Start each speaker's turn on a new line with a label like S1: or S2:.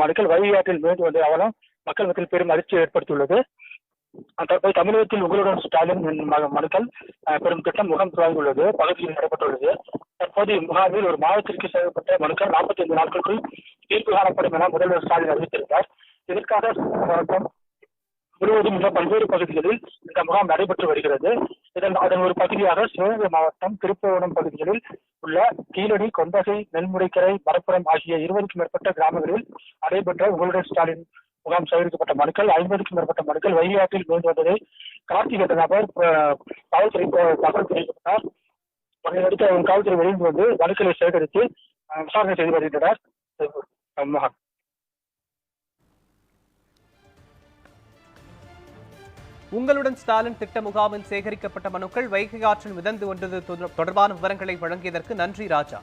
S1: மனுக்கள் வைகையாற்றில் மீண்டு வந்த அவலம் மக்கள் மத்தியில் பெரும் அதிர்ச்சியை ஏற்படுத்தியுள்ளது. தற்போது தமிழகத்தில் உங்களுடன் ஸ்டாலின் மனுக்கள் பெரும் திட்டம் முகாம் துவங்கியுள்ளது, பகுதியில் நடைபெற்றுள்ளது. தற்போது இம்முகாமில் ஒரு மாதத்திற்கு செய்யப்பட்ட மனுக்கள் 45 நாட்களுக்குள் தீர்ப்பு காணப்படும் என முதல்வர் ஸ்டாலின் அறிவித்திருந்தார். இதற்காக முழுவதும் உள்ள பல்வேறு பகுதிகளில் இந்த முகாம் நடைபெற்று வருகிறது. அதன் ஒரு பகுதியாக சிவகங்கை மாவட்டம் திருப்புவனம் பகுதிகளில் உள்ள கீழடி, கொந்தகை, நெல்முடைக்கரை, மரப்புறம் ஆகிய 20க்கும் மேற்பட்ட கிராமங்களில் நடைபெற்ற உங்களுடைய ஸ்டாலின் முகாம் சேகரிக்கப்பட்ட மனுக்கள் 50க்கும் மேற்பட்ட மனுக்கள் வைகையாற்றில் மீண்டு வந்ததை கார்த்திக் என்ற நபர் காவல்துறை தகவல் தெரிவிக்கப்பட்டார். அதனையடுத்து காவல்துறை வெளியிட்டு வந்து மனுக்களை சேகரித்து விசாரணை செய்து வருகின்றனர்.
S2: உங்களுடன் ஸ்டாலின் திட்ட முகாமில் சேகரிக்கப்பட்ட மனுக்கள் வைகை ஆற்றில் மிதந்து வந்தது தொடர்பான விவரங்களை வழங்கியதற்கு நன்றி ராஜா.